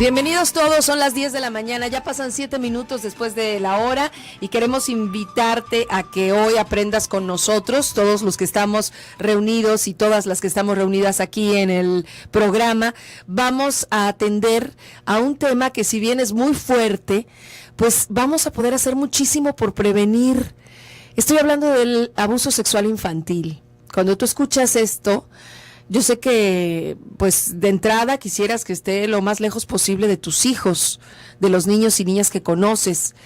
Bienvenidos todos, son las 10 de la mañana, ya pasan 7 minutos después de la hora y queremos invitarte a que hoy aprendas con nosotros, todos los que estamos reunidos y todas las que estamos reunidas aquí en el programa. Vamos a atender a un tema que, si bien es muy fuerte, pues vamos a poder hacer muchísimo por prevenir. Estoy hablando del abuso sexual infantil. Cuando tú escuchas esto, yo sé que, pues, de entrada quisieras que esté lo más lejos posible de tus hijos, de los niños y niñas que conoces.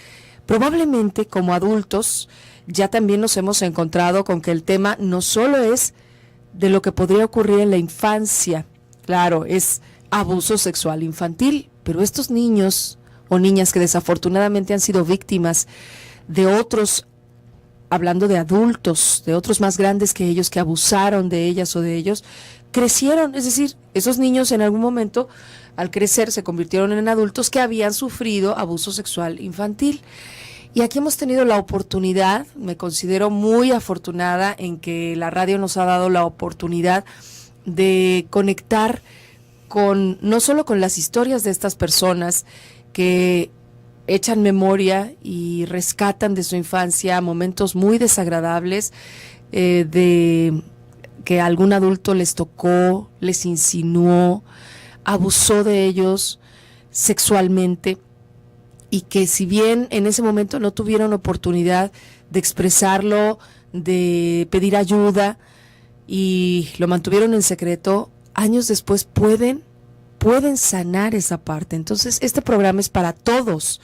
Probablemente, como adultos, ya también nos hemos encontrado con que el tema no solo es de lo que podría ocurrir en la infancia, claro, es abuso sexual infantil, pero estos niños o niñas que desafortunadamente han sido víctimas de otros, hablando de adultos, de otros más grandes que ellos, que abusaron de ellas o de ellos, crecieron, es decir, esos niños en algún momento al crecer se convirtieron en adultos que habían sufrido abuso sexual infantil. Y aquí hemos tenido la oportunidad, me considero muy afortunada en que la radio nos ha dado la oportunidad de conectar con, no solo con las historias de estas personas que echan memoria y rescatan de su infancia momentos muy desagradables, de que algún adulto les tocó, les insinuó, abusó de ellos sexualmente, y que si bien en ese momento no tuvieron oportunidad de expresarlo, de pedir ayuda y lo mantuvieron en secreto, años después pueden sanar esa parte. Entonces, este programa es para todos.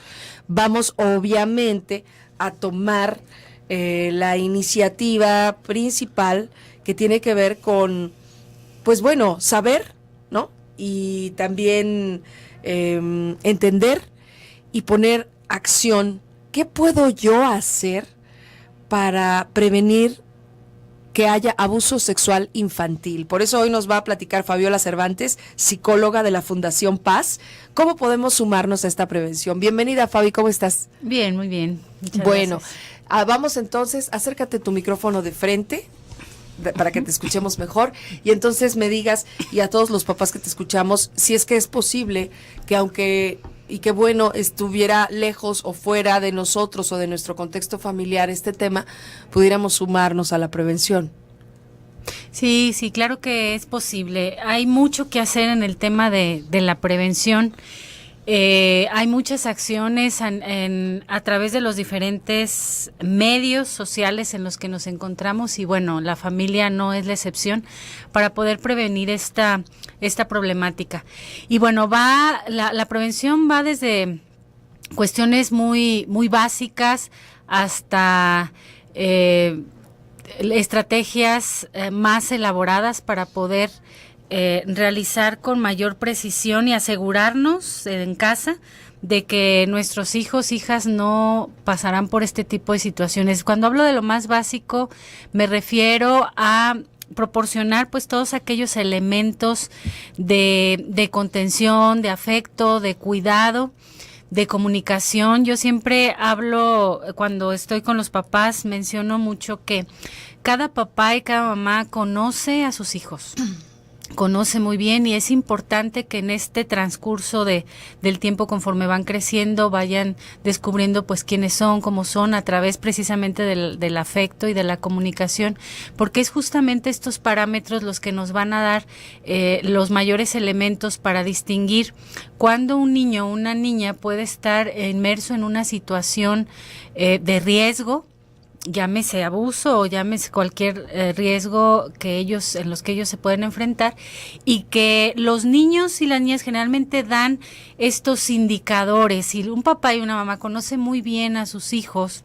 Vamos obviamente a tomar la iniciativa principal, que tiene que ver con, pues bueno, saber, ¿no? Y también entender y poner acción. ¿Qué puedo yo hacer para prevenir que haya abuso sexual infantil? Por eso hoy nos va a platicar Fabiola Cervantes, psicóloga de la Fundación Paz. ¿Cómo podemos sumarnos a esta prevención? Bienvenida, Fabi, ¿cómo estás? Bien, muy bien. Muchas bueno, gracias. Vamos entonces, acércate tu micrófono de frente para que te escuchemos mejor, y entonces me digas, y a todos los papás que te escuchamos, si es que es posible que, aunque, y que bueno, estuviera lejos o fuera de nosotros o de nuestro contexto familiar este tema, pudiéramos sumarnos a la prevención. Sí, sí, claro que es posible. Hay mucho que hacer en el tema de la prevención. Hay muchas acciones a través de los diferentes medios sociales en los que nos encontramos, y bueno, la familia no es la excepción para poder prevenir esta problemática. Y bueno, la prevención va desde cuestiones muy, muy básicas hasta estrategias más elaboradas para poder realizar con mayor precisión y asegurarnos en casa de que nuestros hijos, hijas no pasarán por este tipo de situaciones. Cuando hablo de lo más básico, me refiero a proporcionar pues todos aquellos elementos de contención, de afecto, de cuidado, de comunicación. Yo siempre hablo, cuando estoy con los papás, menciono mucho que cada papá y cada mamá conoce a sus hijos. Conoce muy bien, y es importante que en este transcurso del tiempo, conforme van creciendo, vayan descubriendo pues quiénes son, cómo son, a través precisamente del afecto y de la comunicación, porque es justamente estos parámetros los que nos van a dar los mayores elementos para distinguir cuando un niño o una niña puede estar inmerso en una situación de riesgo, llámese abuso o llámese cualquier riesgo en los que ellos se pueden enfrentar, y que los niños y las niñas generalmente dan estos indicadores. Y un papá y una mamá conocen muy bien a sus hijos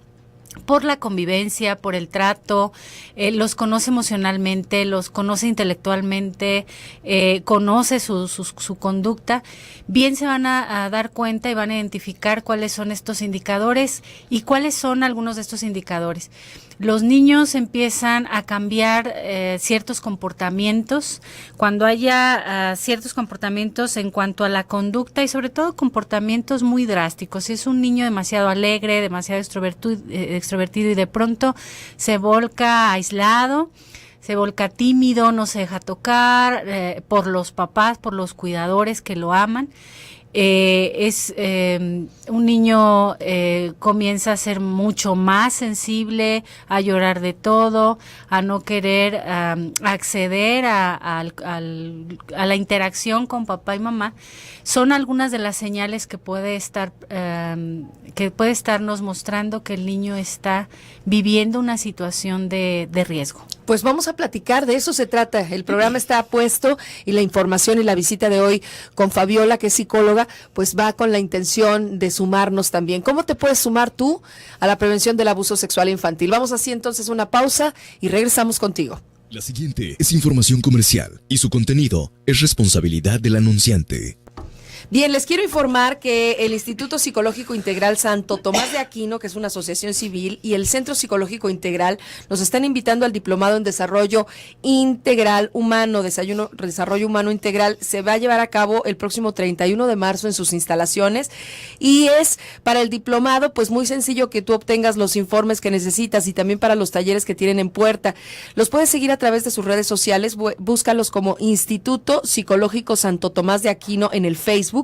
por la convivencia, por el trato, los conoce emocionalmente, los conoce intelectualmente, conoce su conducta, bien se van a dar cuenta y van a identificar cuáles son estos indicadores y cuáles son algunos de estos indicadores. Los niños empiezan a cambiar ciertos comportamientos cuando haya ciertos comportamientos en cuanto a la conducta, y sobre todo comportamientos muy drásticos. Si es un niño demasiado alegre, demasiado extrovertido y de pronto se volca aislado, se volca tímido, no se deja tocar por los papás, por los cuidadores que lo aman. Un niño comienza a ser mucho más sensible, a llorar de todo, a no querer acceder a la interacción con papá y mamá. Son algunas de las señales que puede estarnos mostrando que el niño está viviendo una situación de riesgo. Pues vamos a platicar, de eso se trata. El programa está puesto y la información y la visita de hoy con Fabiola, que es psicóloga, pues va con la intención de sumarnos también. ¿Cómo te puedes sumar tú a la prevención del abuso sexual infantil? Vamos así entonces una pausa y regresamos contigo. La siguiente es información comercial y su contenido es responsabilidad del anunciante. Bien, les quiero informar que el Instituto Psicológico Integral Santo Tomás de Aquino, que es una asociación civil, y el Centro Psicológico Integral nos están invitando al Diplomado en Desarrollo Integral Humano, Desarrollo Humano Integral. Se va a llevar a cabo el próximo 31 de marzo en sus instalaciones y es para el diplomado, pues muy sencillo que tú obtengas los informes que necesitas y también para los talleres que tienen en puerta. Los puedes seguir a través de sus redes sociales, búscalos como Instituto Psicológico Santo Tomás de Aquino en el Facebook,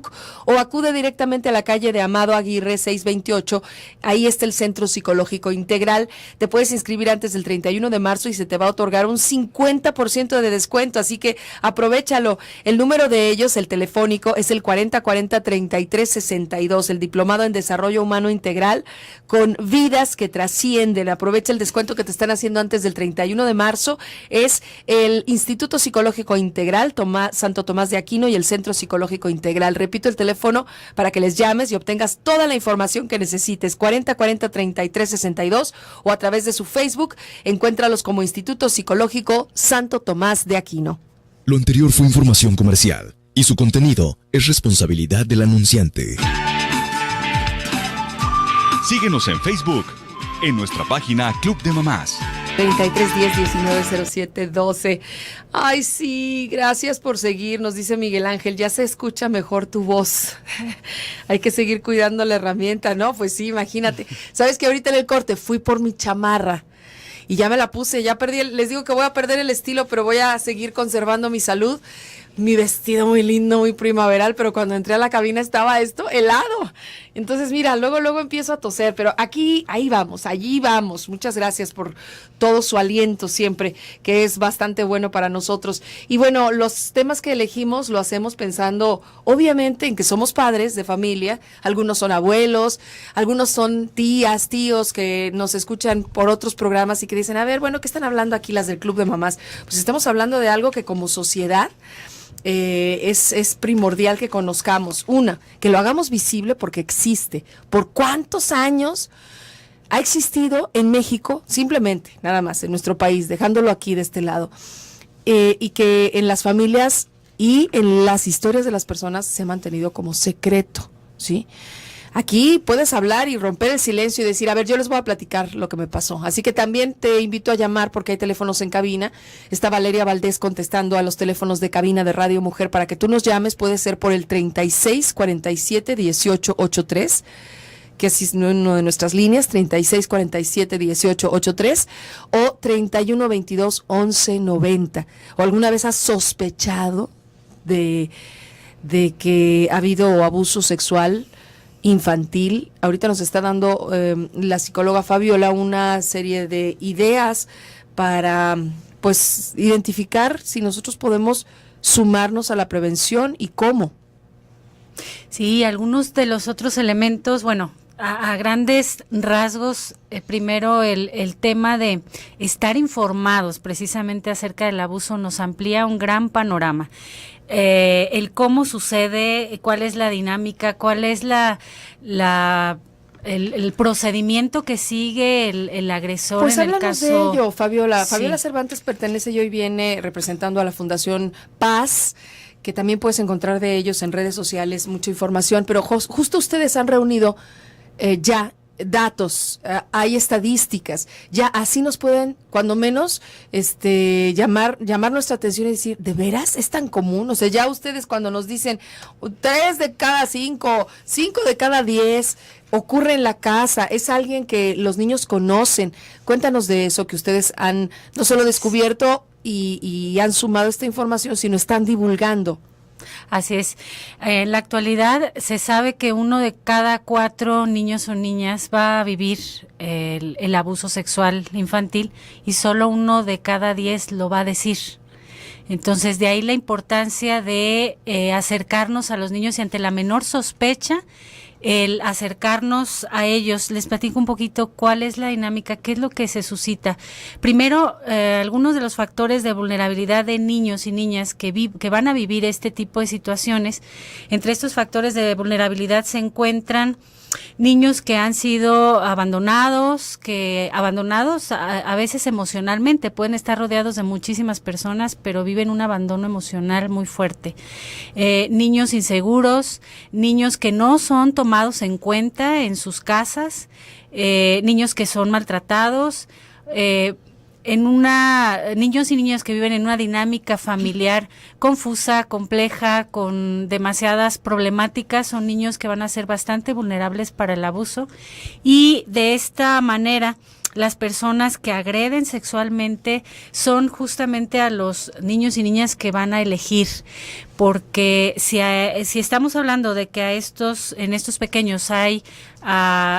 o acude directamente a la calle de Amado Aguirre 628, ahí está el Centro Psicológico Integral. Te puedes inscribir antes del 31 de marzo y se te va a otorgar un 50% de descuento, así que aprovéchalo. El número de ellos, el telefónico, es el 4040-3362, el Diplomado en Desarrollo Humano Integral con vidas que trascienden. Aprovecha el descuento que te están haciendo antes del 31 de marzo, es el Instituto Psicológico Integral Santo Tomás de Aquino y el Centro Psicológico Integral. Repito el teléfono para que les llames y obtengas toda la información que necesites, 4040-3362, o a través de su Facebook, encuéntralos como Instituto Psicológico Santo Tomás de Aquino. Lo anterior fue información comercial y su contenido es responsabilidad del anunciante. Síguenos en Facebook, en nuestra página Club de Mamás. 3310-1907-12. Ay, sí, gracias por seguir, nos dice Miguel Ángel, ya se escucha mejor tu voz. Hay que seguir cuidando la herramienta, ¿no? Pues sí, imagínate. ¿Sabes que ahorita en el corte fui por mi chamarra y ya me la puse, ya perdí, les digo que voy a perder el estilo, pero voy a seguir conservando mi salud? Mi vestido muy lindo, muy primaveral, pero cuando entré a la cabina estaba esto helado. Entonces, mira, luego empiezo a toser, pero allí vamos. Muchas gracias por todo su aliento siempre, que es bastante bueno para nosotros. Y bueno, los temas que elegimos lo hacemos pensando, obviamente, en que somos padres de familia. Algunos son abuelos, algunos son tías, tíos que nos escuchan por otros programas y que dicen, a ver, bueno, ¿qué están hablando aquí las del Club de Mamás? Pues estamos hablando de algo que como sociedad es primordial que conozcamos. Una, que lo hagamos visible porque existe. ¿Por cuántos años ha existido en México? Simplemente, nada más, en nuestro país, dejándolo aquí de este lado. Y que en las familias y en las historias de las personas se ha mantenido como secreto, ¿sí? Aquí puedes hablar y romper el silencio y decir, a ver, yo les voy a platicar lo que me pasó. Así que también te invito a llamar porque hay teléfonos en cabina. Está Valeria Valdés contestando a los teléfonos de cabina de Radio Mujer para que tú nos llames. Puede ser por el 3647-1883, que es una de nuestras líneas, 3647-1883, o 3122-1190. ¿O alguna vez has sospechado de que ha habido abuso sexual infantil? Ahorita nos está dando la psicóloga Fabiola una serie de ideas para, pues, identificar si nosotros podemos sumarnos a la prevención y cómo. Sí, algunos de los otros elementos, bueno, a grandes rasgos, primero el tema de estar informados precisamente acerca del abuso nos amplía un gran panorama. El cómo sucede, cuál es la dinámica, cuál es el procedimiento que sigue el agresor, pues en el háblanos caso de ello, Fabiola. Sí. Fabiola Cervantes pertenece y hoy viene representando a la Fundación Paz, que también puedes encontrar de ellos en redes sociales mucha información, pero justo ustedes han reunido ya datos, hay estadísticas, ya así nos pueden, cuando menos, llamar nuestra atención y decir, ¿de veras es tan común? O sea, ya ustedes cuando nos dicen 3 de cada 5, 5 de cada 10 ocurre en la casa, es alguien que los niños conocen. Cuéntanos de eso que ustedes han no solo descubierto y han sumado esta información, sino están divulgando. Así es. En la actualidad se sabe que 1 de cada 4 niños o niñas va a vivir el abuso sexual infantil y solo 1 de cada 10 lo va a decir. Entonces, de ahí la importancia de acercarnos a los niños y ante la menor sospecha, el acercarnos a ellos. Les platico un poquito cuál es la dinámica, qué es lo que se suscita. Primero, algunos de los factores de vulnerabilidad de niños y niñas que van a vivir este tipo de situaciones. Entre estos factores de vulnerabilidad se encuentran niños que han sido abandonados a veces emocionalmente, pueden estar rodeados de muchísimas personas, pero viven un abandono emocional muy fuerte. Niños inseguros, niños que no son tomados en cuenta en sus casas, niños que son maltratados, niños y niñas que viven en una dinámica familiar confusa, compleja, con demasiadas problemáticas, son niños que van a ser bastante vulnerables para el abuso, y de esta manera las personas que agreden sexualmente son justamente a los niños y niñas que van a elegir, porque si estamos hablando de que en estos pequeños hay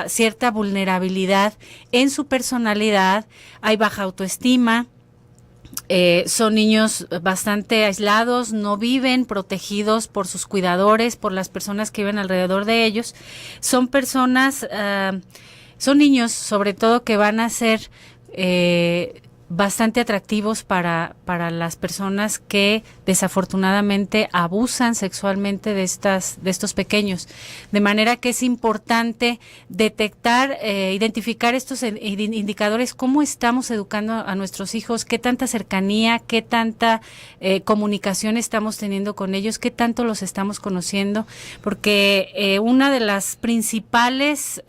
cierta vulnerabilidad en su personalidad, hay baja autoestima, son niños bastante aislados, no viven protegidos por sus cuidadores, por las personas que viven alrededor de ellos, son niños sobre todo que van a ser bastante atractivos para las personas que desafortunadamente abusan sexualmente de estos pequeños. De manera que es importante detectar, identificar estos indicadores, cómo estamos educando a nuestros hijos, qué tanta cercanía, qué tanta comunicación estamos teniendo con ellos, qué tanto los estamos conociendo, porque una de las principales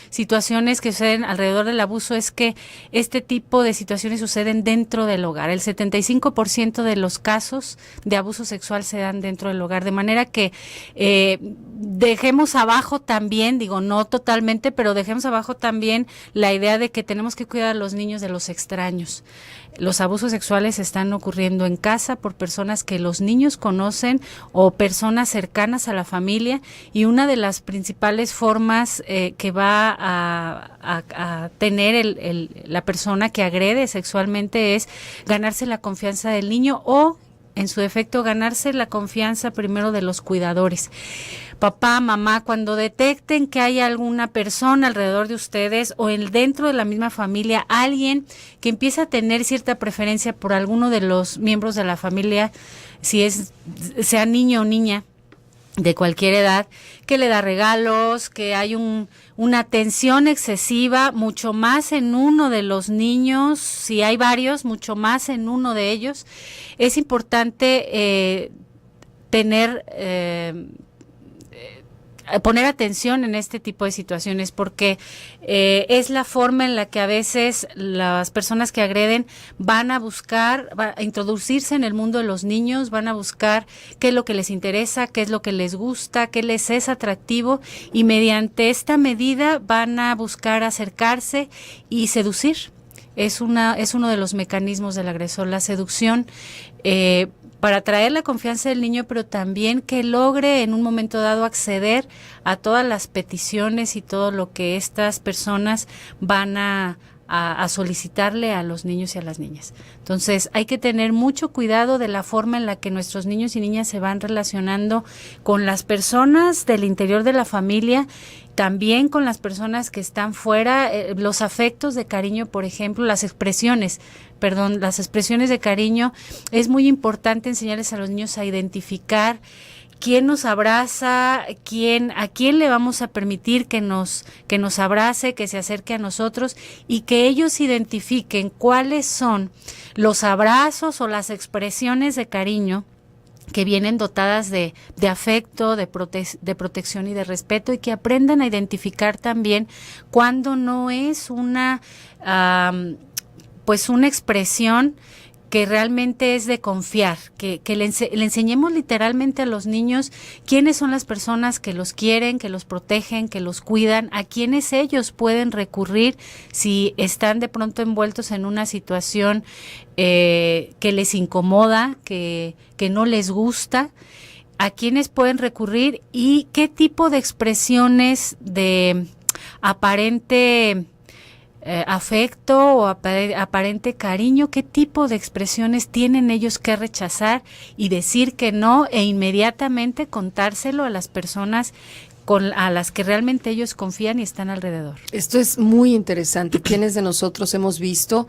situaciones que suceden alrededor del abuso es que este tipo de situaciones suceden dentro del hogar. El 75% de los casos de abuso sexual se dan dentro del hogar, de manera que dejemos abajo también, digo no totalmente, pero dejemos abajo también la idea de que tenemos que cuidar a los niños de los extraños. Los abusos sexuales están ocurriendo en casa por personas que los niños conocen o personas cercanas a la familia, y una de las principales formas que va a tener la persona que agrede sexualmente es ganarse la confianza del niño o, en su defecto, ganarse la confianza primero de los cuidadores. Papá, mamá, cuando detecten que hay alguna persona alrededor de ustedes o dentro de la misma familia, alguien que empieza a tener cierta preferencia por alguno de los miembros de la familia, sea niño o niña de cualquier edad, que le da regalos, que hay una atención excesiva, mucho más en uno de los niños, si hay varios, mucho más en uno de ellos, es importante poner atención en este tipo de situaciones, porque es la forma en la que a veces las personas que agreden van a introducirse en el mundo de los niños, van a buscar qué es lo que les interesa, qué es lo que les gusta, qué les es atractivo, y mediante esta medida van a buscar acercarse y seducir. Es uno de los mecanismos del agresor, la seducción, para atraer la confianza del niño, pero también que logre en un momento dado acceder a todas las peticiones y todo lo que estas personas van a solicitarle a los niños y a las niñas. Entonces, hay que tener mucho cuidado de la forma en la que nuestros niños y niñas se van relacionando con las personas del interior de la familia, también con las personas que están fuera, los afectos de cariño, por ejemplo, las expresiones de cariño. Es muy importante enseñarles a los niños a identificar quién nos abraza, a quién le vamos a permitir que nos abrace, que se acerque a nosotros, y que ellos identifiquen cuáles son los abrazos o las expresiones de cariño que vienen dotadas de afecto, de protección y de respeto, y que aprendan a identificar también cuando no es una expresión que realmente es de confiar, que le enseñemos literalmente a los niños quiénes son las personas que los quieren, que los protegen, que los cuidan, a quienes ellos pueden recurrir si están de pronto envueltos en una situación que les incomoda, que no les gusta, a quienes pueden recurrir y qué tipo de expresiones de aparente afecto o aparente cariño, qué tipo de expresiones tienen ellos que rechazar y decir que no, e inmediatamente contárselo a las personas a las que realmente ellos confían y están alrededor. Esto es muy interesante. ¿Quiénes de nosotros hemos visto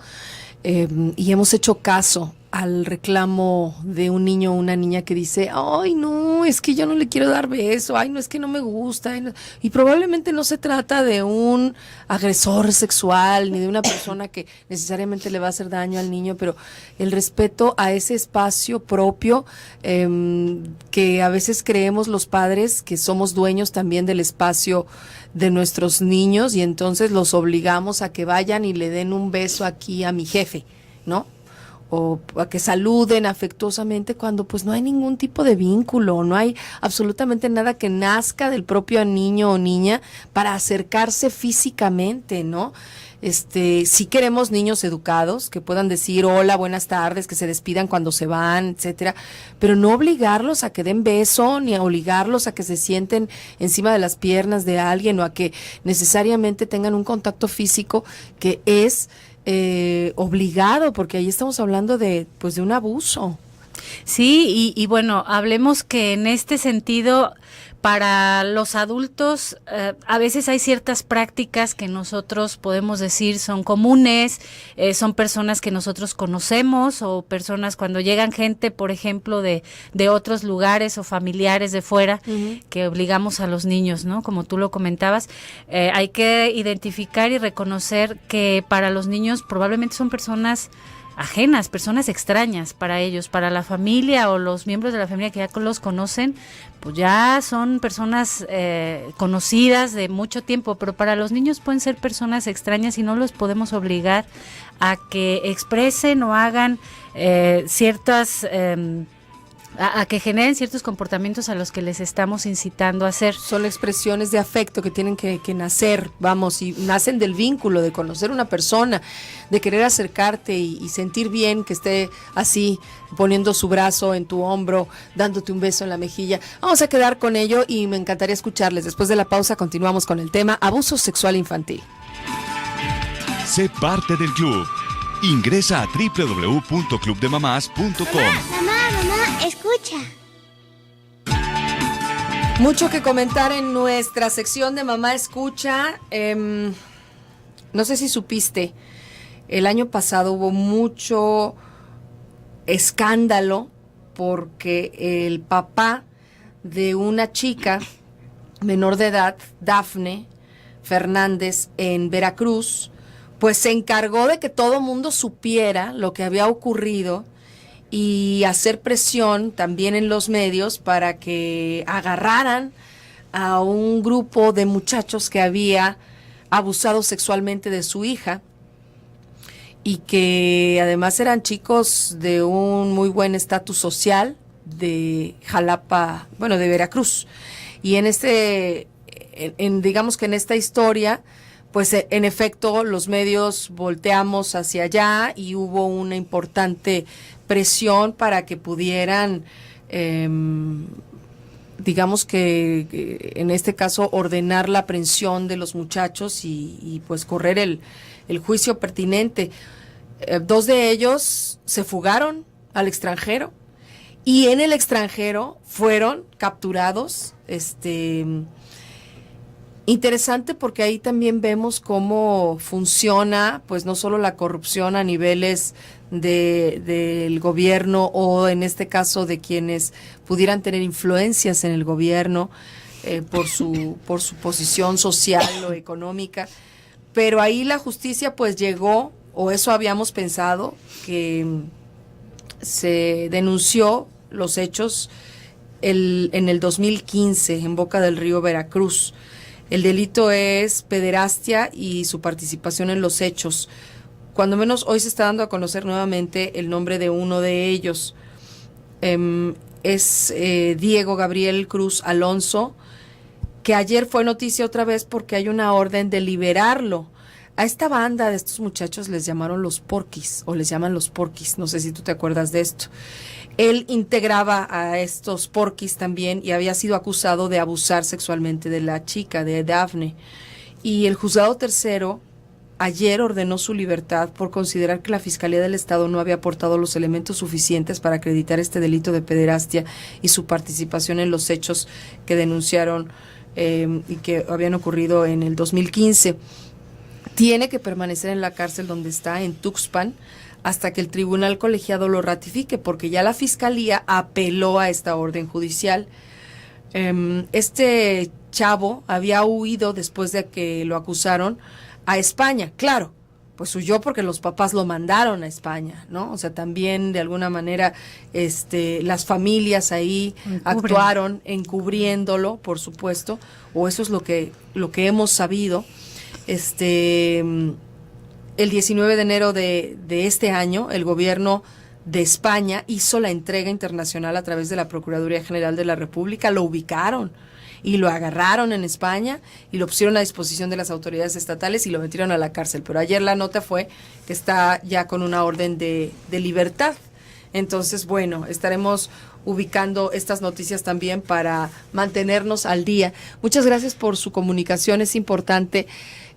y hemos hecho caso al reclamo de un niño o una niña que dice, ay no, es que yo no le quiero dar beso, ay no, es que no me gusta, ay, no. Y probablemente no se trata de un agresor sexual ni de una persona que necesariamente le va a hacer daño al niño, pero el respeto a ese espacio propio que a veces creemos los padres que somos dueños también del espacio de nuestros niños y entonces los obligamos a que vayan y le den un beso aquí a mi jefe, ¿no? O a que saluden afectuosamente cuando pues no hay ningún tipo de vínculo, no hay absolutamente nada que nazca del propio niño o niña para acercarse físicamente, ¿no? Sí queremos niños educados que puedan decir hola, buenas tardes, que se despidan cuando se van, etcétera, pero no obligarlos a que den beso ni a obligarlos a que se sienten encima de las piernas de alguien o a que necesariamente tengan un contacto físico que es obligado, porque ahí estamos hablando de un abuso. Sí, y bueno, hablemos que en este sentido, para los adultos, a veces hay ciertas prácticas que nosotros podemos decir son comunes, son personas que nosotros conocemos o personas cuando llegan gente, por ejemplo, de otros lugares o familiares de fuera, que obligamos a los niños, ¿no? Como tú lo comentabas, hay que identificar y reconocer que para los niños probablemente son personas ajenas, personas extrañas para ellos, para la familia o los miembros de la familia que ya los conocen, pues ya son personas conocidas de mucho tiempo, pero para los niños pueden ser personas extrañas y no los podemos obligar a que expresen o hagan ciertas a que generen ciertos comportamientos a los que les estamos incitando a hacer. Son expresiones de afecto que tienen que nacer, vamos, y nacen del vínculo, de conocer una persona, de querer acercarte y sentir bien que esté así, poniendo su brazo en tu hombro, dándote un beso en la mejilla. Vamos a quedar con ello y me encantaría escucharles. Después de la pausa continuamos con el tema abuso sexual infantil. Sé parte del club. Ingresa a www.clubdemamás.com. Mamá, escucha. Mucho que comentar en nuestra sección de Mamá Escucha. No sé si supiste, el año pasado hubo mucho escándalo porque el papá de una chica menor de edad, Dafne Fernández, en Veracruz, pues se encargó de que todo mundo supiera lo que había ocurrido y hacer presión también en los medios para que agarraran a un grupo de muchachos que había abusado sexualmente de su hija y que además eran chicos de un muy buen estatus social de Jalapa, bueno, de Veracruz. Y digamos que en esta historia, pues en efecto los medios volteamos hacia allá y hubo una importante presión para que pudieran, digamos que en este caso ordenar la aprehensión de los muchachos y pues correr el juicio pertinente. 2 de ellos se fugaron al extranjero y en el extranjero fueron capturados. Interesante porque ahí también vemos cómo funciona, pues no solo la corrupción a niveles del gobierno o en este caso de quienes pudieran tener influencias en el gobierno por su posición social o económica, pero ahí la justicia pues llegó, o eso habíamos pensado, que se denunció los hechos en el 2015 en Boca del Río, Veracruz. El delito es pederastia y su participación en los hechos. cuando menos hoy se está dando a conocer nuevamente el nombre de uno de ellos. Es Diego Gabriel Cruz Alonso, que ayer fue noticia otra vez porque hay una orden de liberarlo. A esta banda de estos muchachos les llamaron los Porquis, o les llaman los Porquis, no sé si tú te acuerdas de esto. Él integraba a estos Porquis también y había sido acusado de abusar sexualmente de la chica, de Dafne. Y el juzgado tercero ayer ordenó su libertad por considerar que la Fiscalía del Estado no había aportado los elementos suficientes para acreditar este delito de pederastia y su participación en los hechos que denunciaron y que habían ocurrido en el 2015. Tiene que permanecer en la cárcel donde está, en Tuxpan, hasta que el tribunal colegiado lo ratifique, porque ya la Fiscalía apeló a esta orden judicial. Este chavo había huido después de que lo acusaron a España, claro, pues huyó porque los papás lo mandaron a España, ¿no? O sea, también de alguna manera las familias ahí actuaron encubriéndolo, por supuesto, o eso es lo que hemos sabido. El 19 de enero de este año, el gobierno de España hizo la entrega internacional a través de la Procuraduría General de la República, lo ubicaron y lo agarraron en España y lo pusieron a disposición de las autoridades estatales y lo metieron a la cárcel. Pero ayer la nota fue que está ya con una orden de libertad. Entonces, bueno, estaremos ubicando estas noticias también para mantenernos al día. Muchas gracias por su comunicación. Es importante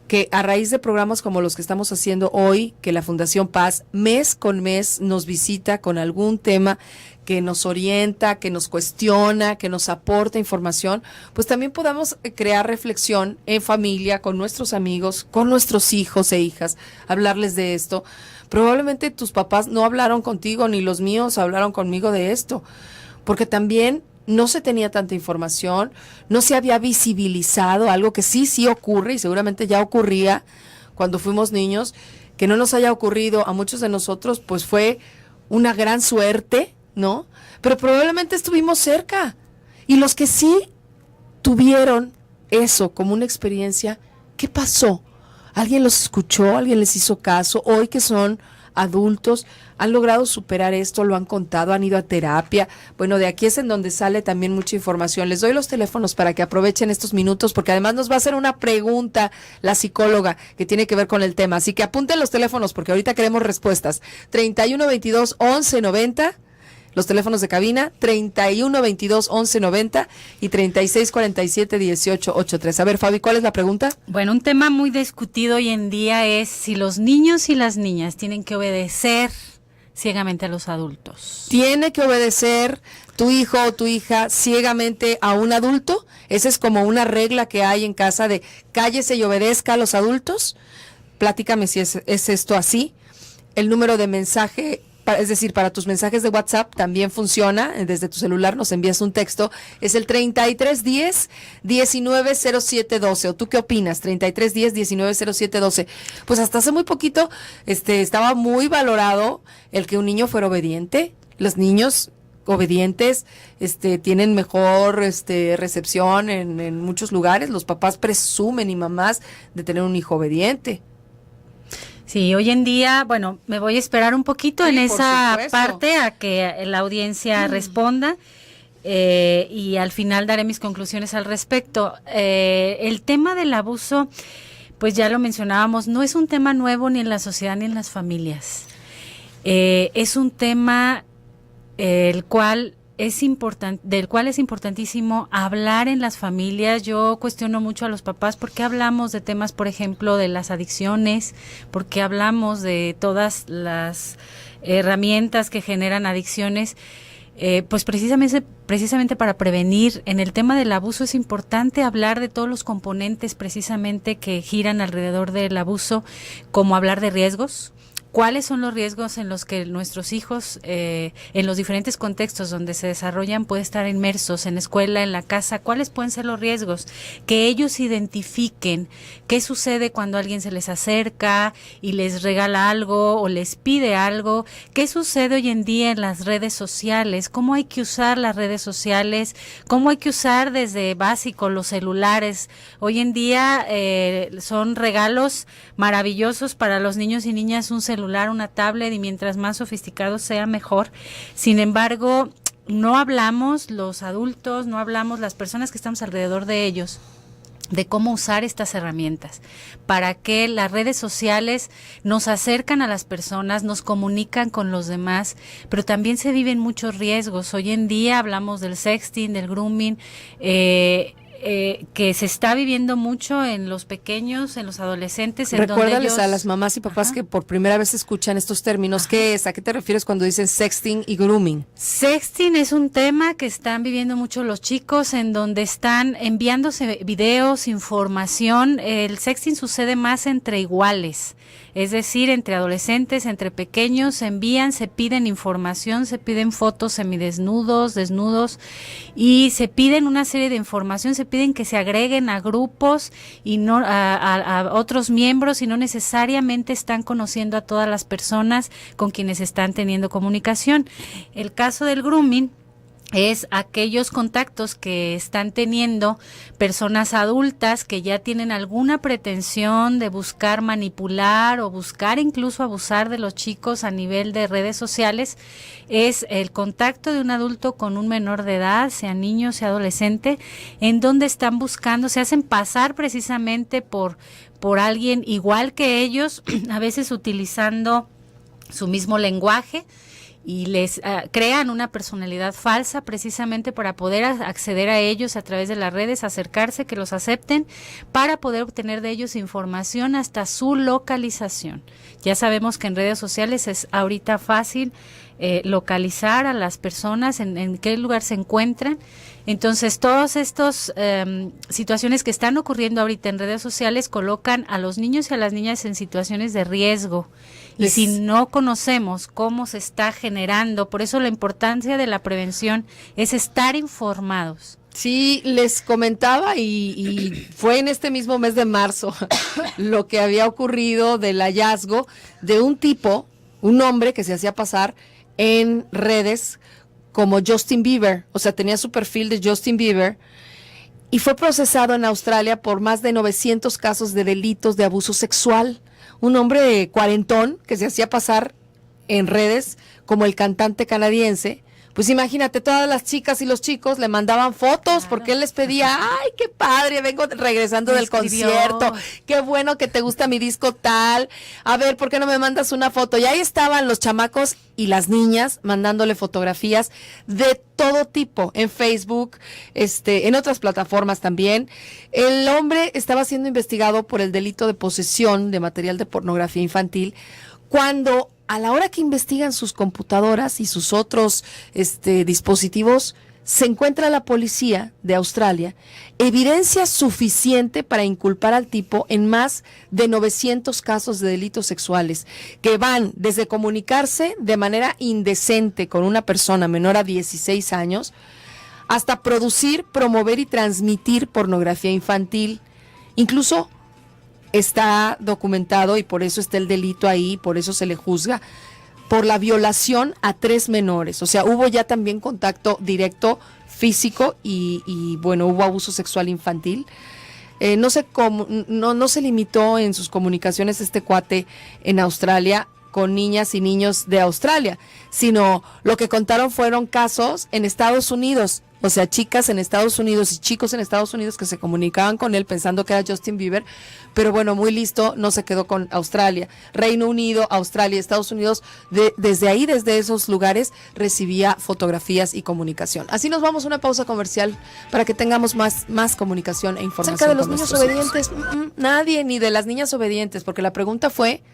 que a raíz de programas como los que estamos haciendo hoy, que la Fundación Paz mes con mes nos visita con algún tema que nos orienta, que nos cuestiona, que nos aporta información, pues también podamos crear reflexión en familia, con nuestros amigos, con nuestros hijos e hijas, hablarles de esto. Probablemente tus papás no hablaron contigo, ni los míos hablaron conmigo de esto, porque también no se tenía tanta información, no se había visibilizado algo que sí ocurre y seguramente ya ocurría cuando fuimos niños. Que no nos haya ocurrido a muchos de nosotros, pues fue una gran suerte, ¿no? Pero probablemente estuvimos cerca. Y los que sí tuvieron eso como una experiencia, ¿qué pasó? ¿Alguien los escuchó? ¿Alguien les hizo caso? Hoy que son adultos, han logrado superar esto, lo han contado, han ido a terapia. Bueno, de aquí es en donde sale también mucha información. Les doy los teléfonos para que aprovechen estos minutos, porque además nos va a hacer una pregunta la psicóloga que tiene que ver con el tema. Así que apunten los teléfonos porque ahorita queremos respuestas. 3122-1190, los teléfonos de cabina, 3122-1190 y 3647-1883. A ver, Fabi, ¿cuál es la pregunta? Bueno, un tema muy discutido hoy en día es si los niños y las niñas tienen que obedecer ciegamente a los adultos. ¿Tiene que obedecer tu hijo o tu hija ciegamente a un adulto? Esa es como una regla que hay en casa de cállese y obedezca a los adultos. Platícame si es esto así. El número de mensaje, es decir, para tus mensajes de WhatsApp también funciona. Desde tu celular nos envías un texto. Es el 3310-190712. ¿O tú qué opinas? 3310-190712. Pues hasta hace muy poquito estaba muy valorado el que un niño fuera obediente. Los niños obedientes tienen mejor recepción en muchos lugares. Los papás presumen y mamás de tener un hijo obediente. Sí, hoy en día, bueno, me voy a esperar un poquito en esa parte a que la audiencia responda y al final daré mis conclusiones al respecto. El tema del abuso, pues ya lo mencionábamos, no es un tema nuevo ni en la sociedad ni en las familias. Es un tema del cual es importantísimo hablar en las familias. Yo cuestiono mucho a los papás por qué hablamos de temas, por ejemplo, de las adicciones, por qué hablamos de todas las herramientas que generan adicciones. Pues precisamente para prevenir. En el tema del abuso es importante hablar de todos los componentes precisamente que giran alrededor del abuso, como hablar de riesgos, cuáles son los riesgos en los que nuestros hijos, en los diferentes contextos donde se desarrollan, pueden estar inmersos, en la escuela, en la casa, cuáles pueden ser los riesgos, que ellos identifiquen qué sucede cuando alguien se les acerca y les regala algo o les pide algo, qué sucede hoy en día en las redes sociales, cómo hay que usar las redes sociales, cómo hay que usar desde básico los celulares. Hoy en día son regalos maravillosos para los niños y niñas, un celular, una tablet, y mientras más sofisticado sea, mejor. Sin embargo, no hablamos los adultos, no hablamos las personas que estamos alrededor de ellos de cómo usar estas herramientas, para que las redes sociales nos acercan a las personas, nos comunican con los demás, pero también se viven muchos riesgos. Hoy en día hablamos del sexting, del grooming, que se está viviendo mucho en los pequeños, en los adolescentes. Recuérdales a las mamás y papás que por primera vez escuchan estos términos. ¿Qué es? ¿A qué te refieres cuando dicen sexting y grooming? Sexting es un tema que están viviendo mucho los chicos, en donde están enviándose videos, información. El sexting sucede más entre iguales, es decir, entre adolescentes, entre pequeños, se envían, se piden información, se piden fotos semidesnudos, desnudos, y se piden una serie de información, se piden que se agreguen a grupos y no a otros miembros, y no necesariamente están conociendo a todas las personas con quienes están teniendo comunicación. El caso del grooming es aquellos contactos que están teniendo personas adultas que ya tienen alguna pretensión de buscar manipular o buscar incluso abusar de los chicos a nivel de redes sociales. Es el contacto de un adulto con un menor de edad, sea niño, sea adolescente, en donde están buscando, se hacen pasar precisamente por alguien igual que ellos, a veces utilizando su mismo lenguaje, y les crean una personalidad falsa precisamente para poder acceder a ellos a través de las redes, acercarse, que los acepten, para poder obtener de ellos información hasta su localización. Ya sabemos que en redes sociales es ahorita fácil localizar a las personas, en qué lugar se encuentran. Entonces, todas estas situaciones que están ocurriendo ahorita en redes sociales colocan a los niños y a las niñas en situaciones de riesgo. Y si no conocemos cómo se está generando, por eso la importancia de la prevención es estar informados. Sí, les comentaba y fue en este mismo mes de marzo lo que había ocurrido del hallazgo de un tipo, un hombre que se hacía pasar en redes como Justin Bieber, o sea, tenía su perfil de Justin Bieber, y fue procesado en Australia por más de 900 casos de delitos de abuso sexual. Un hombre cuarentón que se hacía pasar en redes como el cantante canadiense. Pues imagínate, todas las chicas y los chicos le mandaban fotos, porque él les pedía, ay, qué padre, vengo regresando del concierto, qué bueno que te gusta mi disco tal, a ver, ¿por qué no me mandas una foto? Y ahí estaban los chamacos y las niñas mandándole fotografías de todo tipo, en Facebook, en otras plataformas también. El hombre estaba siendo investigado por el delito de posesión de material de pornografía infantil, cuando a la hora que investigan sus computadoras y sus otros dispositivos, se encuentra la policía de Australia evidencia suficiente para inculpar al tipo en más de 900 casos de delitos sexuales, que van desde comunicarse de manera indecente con una persona menor a 16 años, hasta producir, promover y transmitir pornografía infantil. Incluso está documentado, y por eso está el delito ahí, por eso se le juzga, por la violación a 3 menores. O sea, hubo ya también contacto directo físico y bueno, hubo abuso sexual infantil. No se limitó en sus comunicaciones este cuate en Australia con niñas y niños de Australia, sino lo que contaron fueron casos en Estados Unidos. O sea, chicas en Estados Unidos y chicos en Estados Unidos que se comunicaban con él pensando que era Justin Bieber, pero bueno, muy listo, no se quedó con Australia. Reino Unido, Australia, Estados Unidos, desde ahí, desde esos lugares, recibía fotografías y comunicación. Así nos vamos a una pausa comercial para que tengamos más comunicación e información. Acerca de los niños obedientes, nadie, ni de las niñas obedientes, porque la pregunta fue,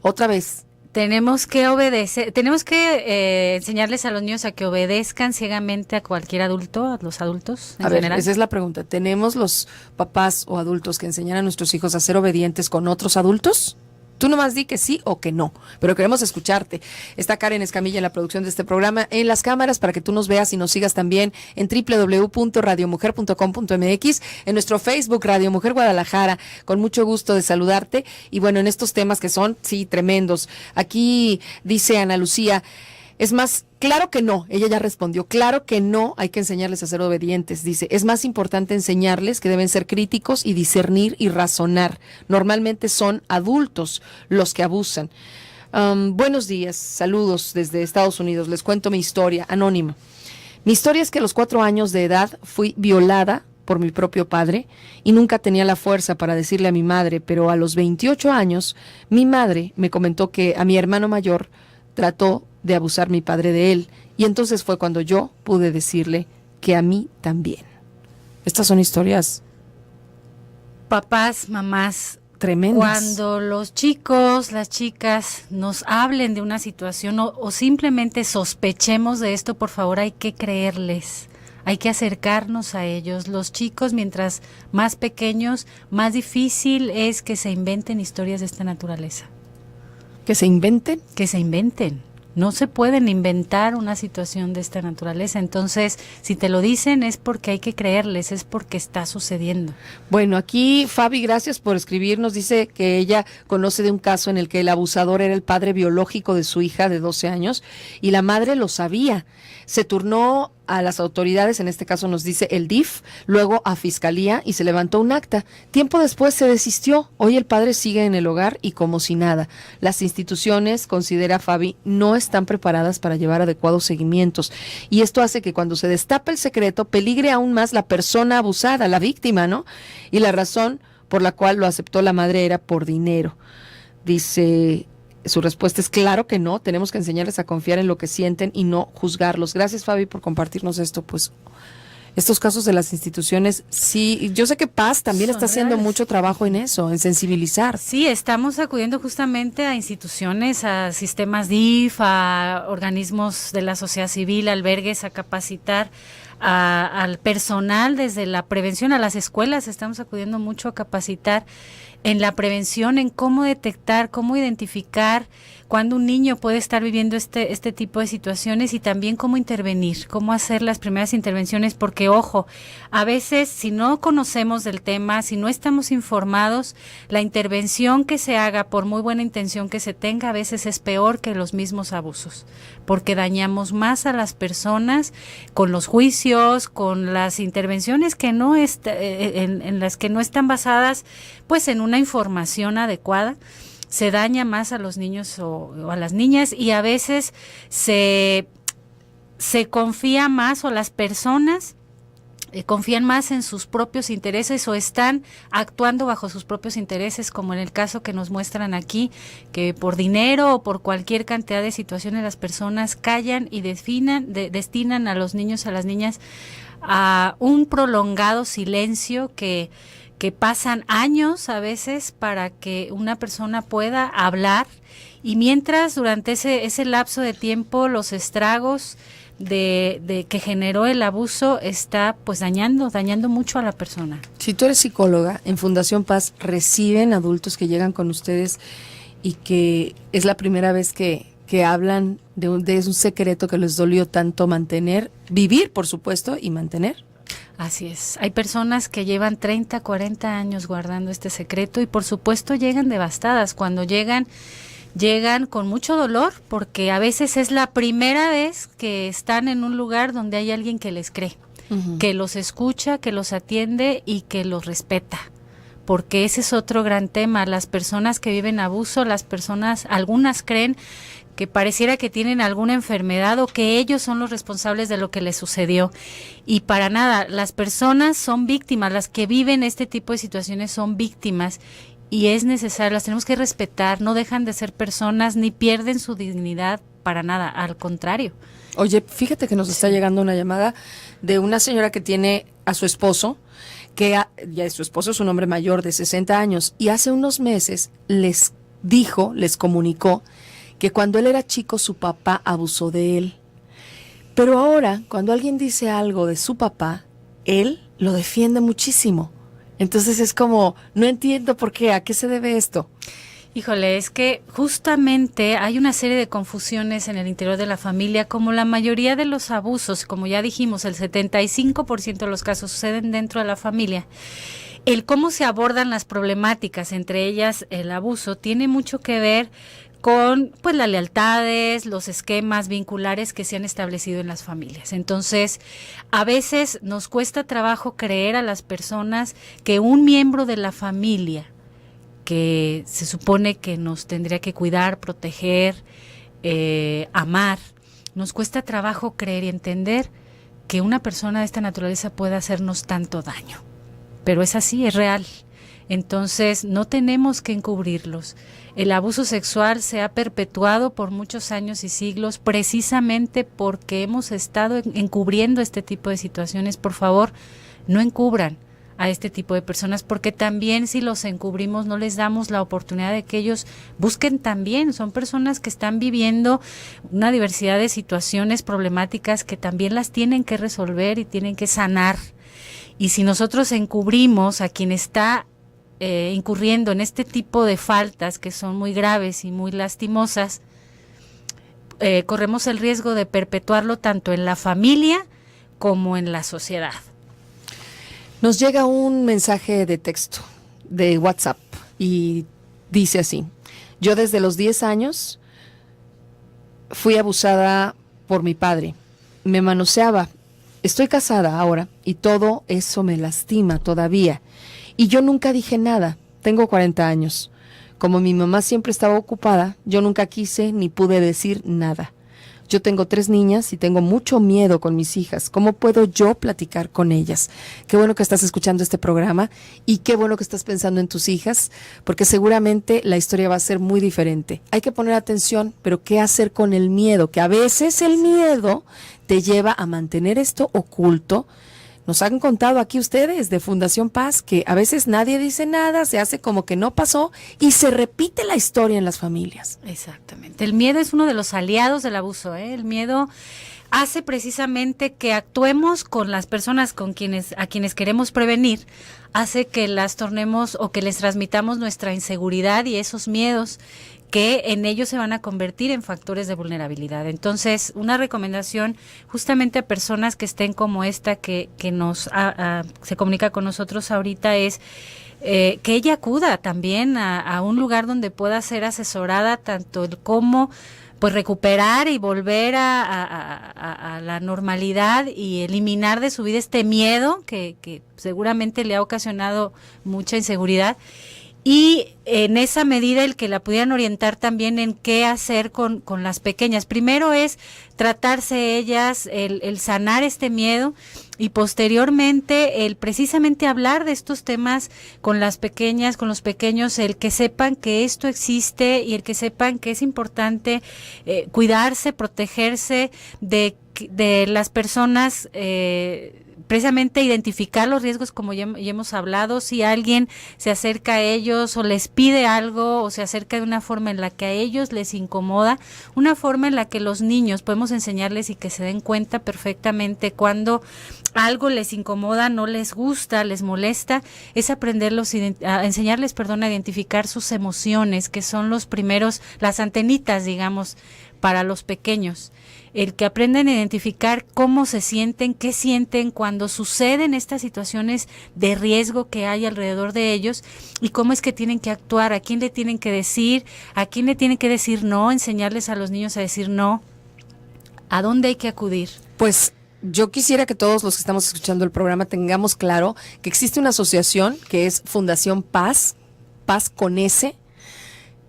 otra vez, tenemos que obedecer, tenemos que enseñarles a los niños a que obedezcan ciegamente a cualquier adulto, a los adultos en general. Esa es la pregunta. ¿Tenemos los papás o adultos que enseñan a nuestros hijos a ser obedientes con otros adultos? Tú nomás di que sí o que no, pero queremos escucharte. Está Karen Escamilla en la producción de este programa, en las cámaras para que tú nos veas y nos sigas también en www.radiomujer.com.mx, en nuestro Facebook Radio Mujer Guadalajara. Con mucho gusto de saludarte. Y bueno, en estos temas que son, sí, tremendos. Aquí dice Ana Lucía, es más, claro que no, ella ya respondió, claro que no, hay que enseñarles a ser obedientes, dice, es más importante enseñarles que deben ser críticos y discernir y razonar. Normalmente son adultos los que abusan. Buenos días, saludos desde Estados Unidos, les cuento mi historia, anónimo. Mi historia es que a los 4 años de edad fui violada por mi propio padre y nunca tenía la fuerza para decirle a mi madre, pero a los 28 años mi madre me comentó que a mi hermano mayor trató de abusar mi padre de él, y entonces fue cuando yo pude decirle que a mí también. Estas son historias Papás, mamás, tremendas. cuando los chicos, las chicas nos hablen de una situación o simplemente sospechemos de esto, por favor hay que creerles, hay que acercarnos a ellos. Los chicos, mientras más pequeños, más difícil es que se inventen historias de esta naturaleza. ¿Que se inventen? Que se inventen. No se pueden inventar una situación de esta naturaleza. Entonces, si te lo dicen es porque hay que creerles, es porque está sucediendo. Bueno, aquí Fabi, gracias por escribirnos. Dice que ella conoce de un caso en el que el abusador era el padre biológico de su hija de 12 años y la madre lo sabía. Se turnó a las autoridades, en este caso nos dice el DIF, luego a Fiscalía y se levantó un acta. Tiempo después se desistió. Hoy el padre sigue en el hogar y como si nada. Las instituciones, considera Fabi, no están preparadas para llevar adecuados seguimientos. Y esto hace que cuando se destapa el secreto, peligre aún más la persona abusada, la víctima, ¿no? Y la razón por la cual lo aceptó la madre era por dinero. Dice... Su respuesta es claro que no, tenemos que enseñarles a confiar en lo que sienten y no juzgarlos. Gracias, Fabi, por compartirnos esto. Pues estos casos de las instituciones, sí, yo sé que Paz también Son está haciendo reales. mucho trabajo en eso, en sensibilizar. Sí, estamos acudiendo justamente a instituciones, a sistemas DIF, a organismos de la sociedad civil, albergues, a capacitar al personal desde la prevención, a las escuelas, estamos acudiendo mucho a capacitar en la prevención, en cómo detectar, cómo identificar cuando un niño puede estar viviendo este tipo de situaciones y también cómo intervenir, cómo hacer las primeras intervenciones, porque ojo, a veces si no conocemos del tema, si no estamos informados, la intervención que se haga, por muy buena intención que se tenga, a veces es peor que los mismos abusos, porque dañamos más a las personas con los juicios, con las intervenciones que no en las que no están basadas pues en una información adecuada. Se daña más a los niños o a las niñas y a veces se confía más o las personas confían más en sus propios intereses o están actuando bajo sus propios intereses, como en el caso que nos muestran aquí, que por dinero o por cualquier cantidad de situaciones las personas callan y destinan a los niños, a las niñas a un prolongado silencio que pasan años a veces para que una persona pueda hablar y mientras durante ese lapso de tiempo los estragos de que generó el abuso está pues dañando mucho a la persona. Si tú eres psicóloga, en Fundación Paz reciben adultos que llegan con ustedes y que es la primera vez que hablan de un secreto que les dolió tanto mantener, vivir por supuesto y mantener. Así es, hay personas que llevan 30, 40 años guardando este secreto y por supuesto llegan devastadas. Cuando llegan con mucho dolor porque a veces es la primera vez que están en un lugar donde hay alguien que les cree, que los escucha, que los atiende y que los respeta. Porque ese es otro gran tema, las personas que viven abuso, algunas creen que pareciera que tienen alguna enfermedad o que ellos son los responsables de lo que les sucedió. Y para nada, las personas son víctimas, las que viven este tipo de situaciones son víctimas y es necesario, las tenemos que respetar, no dejan de ser personas ni pierden su dignidad para nada, al contrario. Oye, fíjate que nos está llegando una llamada de una señora que tiene a su esposo, ya su esposo es un hombre mayor de 60 años y hace unos meses les comunicó que cuando él era chico su papá abusó de él. Pero ahora, cuando alguien dice algo de su papá, él lo defiende muchísimo. Entonces es como, no entiendo por qué, ¿a qué se debe esto? Híjole, es que justamente hay una serie de confusiones en el interior de la familia, como la mayoría de los abusos, como ya dijimos, el 75% de los casos suceden dentro de la familia. El cómo se abordan las problemáticas, entre ellas el abuso, tiene mucho que ver con pues las lealtades, los esquemas vinculares que se han establecido en las familias. Entonces, a veces nos cuesta trabajo creer a las personas que un miembro de la familia que se supone que nos tendría que cuidar, proteger, amar, nos cuesta trabajo creer y entender que una persona de esta naturaleza pueda hacernos tanto daño. Pero es así, es real. Entonces, no tenemos que encubrirlos. El abuso sexual se ha perpetuado por muchos años y siglos precisamente porque hemos estado encubriendo este tipo de situaciones. Por favor, no encubran a este tipo de personas, porque también si los encubrimos no les damos la oportunidad de que ellos busquen también. Son personas que están viviendo una diversidad de situaciones problemáticas que también las tienen que resolver y tienen que sanar. Y si nosotros encubrimos a quien está incurriendo en este tipo de faltas que son muy graves y muy lastimosas, corremos el riesgo de perpetuarlo tanto en la familia como en la sociedad. Nos llega un mensaje de texto de WhatsApp y dice así: yo desde los 10 años fui abusada por mi padre, me manoseaba, estoy casada ahora y todo eso me lastima todavía. Y yo nunca dije nada, tengo 40 años. Como mi mamá siempre estaba ocupada, yo nunca quise ni pude decir nada. Yo tengo 3 niñas y tengo mucho miedo con mis hijas. ¿Cómo puedo yo platicar con ellas? Qué bueno que estás escuchando este programa y qué bueno que estás pensando en tus hijas, porque seguramente la historia va a ser muy diferente. Hay que poner atención, pero ¿qué hacer con el miedo? Que a veces el miedo te lleva a mantener esto oculto. Nos han contado aquí ustedes de Fundación Paz que a veces nadie dice nada, se hace como que no pasó y se repite la historia en las familias. Exactamente. El miedo es uno de los aliados del abuso, ¿eh? El miedo hace precisamente que actuemos con las personas a quienes queremos prevenir, hace que las tornemos o que les transmitamos nuestra inseguridad y esos miedos que en ellos se van a convertir en factores de vulnerabilidad. Entonces, una recomendación justamente a personas que estén como esta que nos se comunica con nosotros ahorita es que ella acuda también a un lugar donde pueda ser asesorada tanto el cómo pues recuperar y volver a la normalidad y eliminar de su vida este miedo que seguramente le ha ocasionado mucha inseguridad. Y en esa medida el que la pudieran orientar también en qué hacer con las pequeñas. Primero es tratarse ellas, el sanar este miedo y posteriormente el precisamente hablar de estos temas con las pequeñas, con los pequeños, el que sepan que esto existe y el que sepan que es importante cuidarse, protegerse de las personas, precisamente identificar los riesgos como ya hemos hablado. Si alguien se acerca a ellos o les pide algo o se acerca de una forma en la que a ellos les incomoda, una forma en la que los niños podemos enseñarles y que se den cuenta perfectamente cuando algo les incomoda, no les gusta, les molesta, es aprenderlos a enseñarles, a identificar sus emociones, que son las antenitas, digamos, para los pequeños. El que aprendan a identificar cómo se sienten, qué sienten cuando suceden estas situaciones de riesgo que hay alrededor de ellos y cómo es que tienen que actuar, a quién le tienen que decir, a quién le tienen que decir no, enseñarles a los niños a decir no, a dónde hay que acudir. Pues yo quisiera que todos los que estamos escuchando el programa tengamos claro que existe una asociación que es Fundación Paz, Paz con S,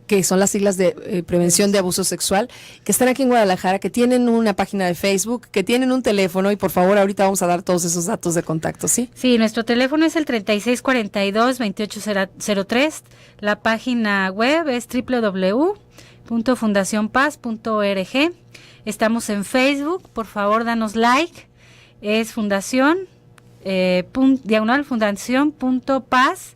que son las siglas de prevención de abuso sexual, que están aquí en Guadalajara, que tienen una página de Facebook, que tienen un teléfono y por favor ahorita vamos a dar todos esos datos de contacto, ¿sí? Sí, nuestro teléfono es el 3642-2803, la página web es www.fundacionpaz.org, estamos en Facebook, por favor danos like, es Fundación /Fundación.paz.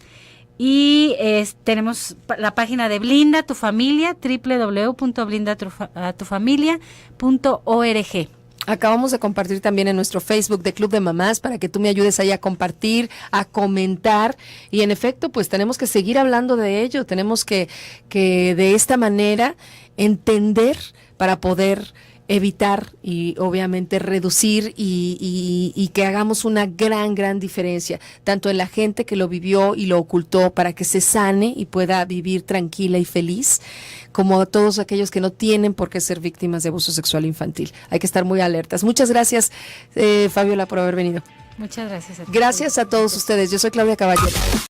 Y tenemos la página de Blinda tu Familia, www.blindatufamilia.org. Acabamos de compartir también en nuestro Facebook de Club de Mamás para que tú me ayudes ahí a compartir, a comentar y en efecto pues tenemos que seguir hablando de ello, tenemos que de esta manera entender para poder evitar y obviamente reducir y que hagamos una gran diferencia, tanto en la gente que lo vivió y lo ocultó para que se sane y pueda vivir tranquila y feliz, como a todos aquellos que no tienen por qué ser víctimas de abuso sexual infantil. Hay que estar muy alertas. Muchas gracias, Fabiola, por haber venido. Muchas gracias a ti. Gracias a todos ustedes. Yo soy Claudia Caballero.